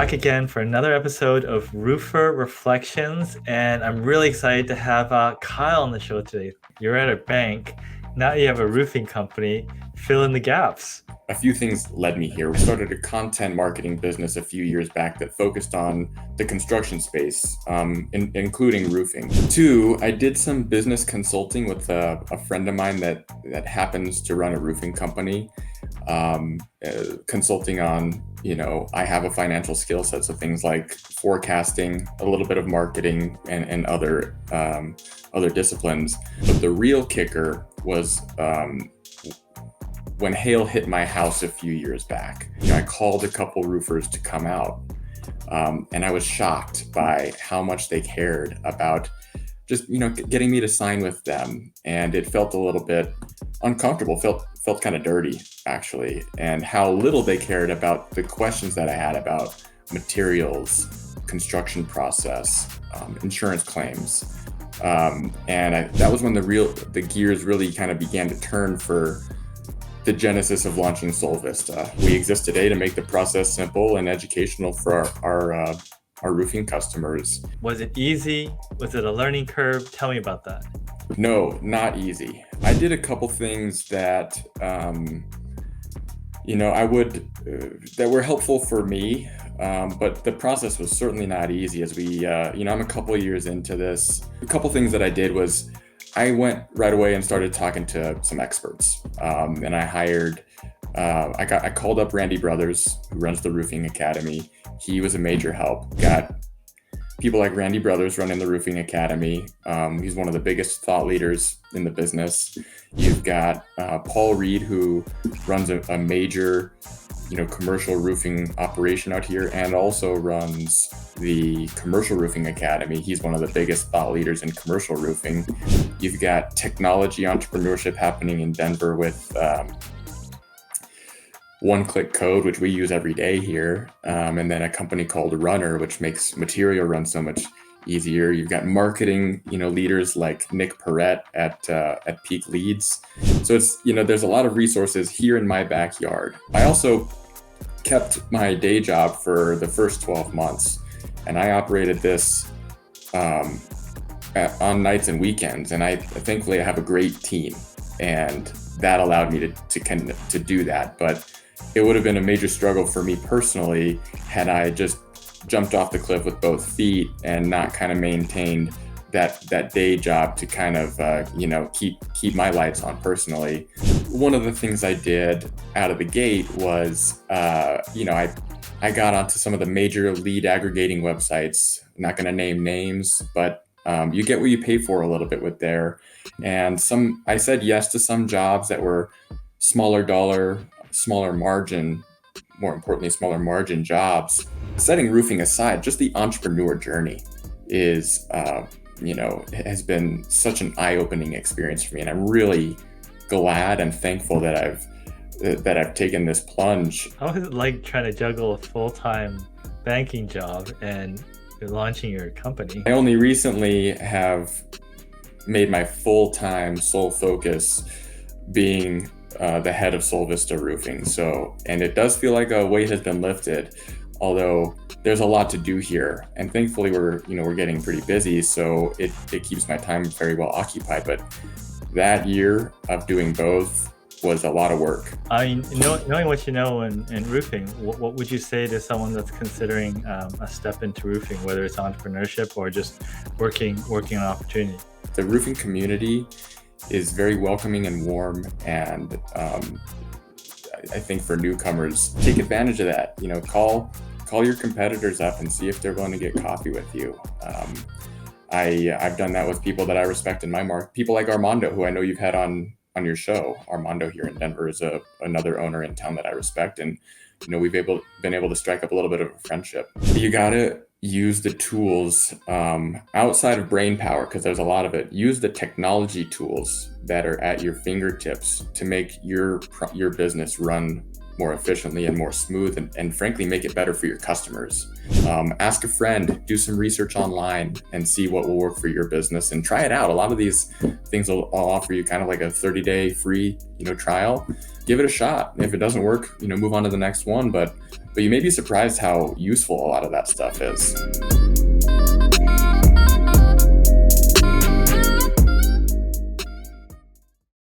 back again for another episode of Roofer Reflections, and I'm really excited to have Kyle on the show today. You're at a bank, now you have a roofing company. Fill in the gaps. A few things led me here. We started a content marketing business a few years back that focused on the construction space, including roofing. Two, I did some business consulting with a friend of mine that happens to run a roofing company, consulting on, I have a financial skill set, so things like forecasting, a little bit of marketing, and other disciplines. But the real kicker was when hail hit my house a few years back. I called a couple roofers to come out, and I was shocked by how much they cared about just, getting me to sign with them. And it felt a little bit uncomfortable, felt kind of dirty, actually, and how little they cared about the questions that I had about materials, construction process, insurance claims. That was when the gears really kind of began to turn for the genesis of launching Sol Vista. We exist today to make the process simple and educational for our roofing customers. Was it easy? Was it a learning curve? Tell me about that. No, not easy. I did a couple things that, that were helpful for me, but the process was certainly not easy as I'm a couple of years into this. A couple things that I did was I went right away and started talking to some experts, and I hired, I called up Randy Brothers, who runs the Roofing Academy. He was a major help. Got people like Randy Brothers running the Roofing Academy. He's one of the biggest thought leaders in the business. You've got Paul Reed, who runs a major, commercial roofing operation out here, and also runs the Commercial Roofing Academy. He's one of the biggest thought leaders in commercial roofing. You've got technology entrepreneurship happening in Denver with one-click code, which we use every day here, and then a company called Runner, which makes material run so much easier. You've got marketing, leaders like Nick Perrett at Peak Leads. So it's, there's a lot of resources here in my backyard. I also kept my day job for the first 12 months, and I operated this on nights and weekends. And thankfully I have a great team, and that allowed me to do that. But it would have been a major struggle for me personally had I just jumped off the cliff with both feet and not kind of maintained that day job to kind of keep my lights on personally. One of the things I did out of the gate was I got onto some of the major lead aggregating websites. I'm not going to name names, but you get what you pay for a little bit with there. And I said yes to some jobs that were smaller dollar, smaller margin, more importantly, smaller margin jobs. Setting roofing aside, just the entrepreneur journey is, has been such an eye-opening experience for me. And I'm really glad and thankful that I've taken this plunge. How is it like trying to juggle a full-time banking job and launching your company? I only recently have made my full-time sole focus being the head of Sol Vista Roofing. And it does feel like a weight has been lifted, although there's a lot to do here. And thankfully we're getting pretty busy, so it keeps my time very well occupied. But that year of doing both was a lot of work. I mean, knowing what you know in roofing, what would you say to someone that's considering a step into roofing, whether it's entrepreneurship or just working an opportunity? The roofing community is very welcoming and warm, and I think for newcomers, take advantage of that. Call your competitors up and see if they're willing to get coffee with you. I've done that with people that I respect in my market. People like Armando, who I know you've had on your show. Armando here in Denver is another owner in town that I respect, and we've been able to strike up a little bit of a friendship. You gotta use the tools outside of brain power, because there's a lot of it. Use the technology tools that are at your fingertips to make your business run more efficiently and more smooth, and frankly make it better for your customers. Ask a friend, do some research online and see what will work for your business and try it out. A lot of these things will offer you kind of like a 30-day free, trial. Give it a shot. If it doesn't work, move on to the next one. But you may be surprised how useful a lot of that stuff is.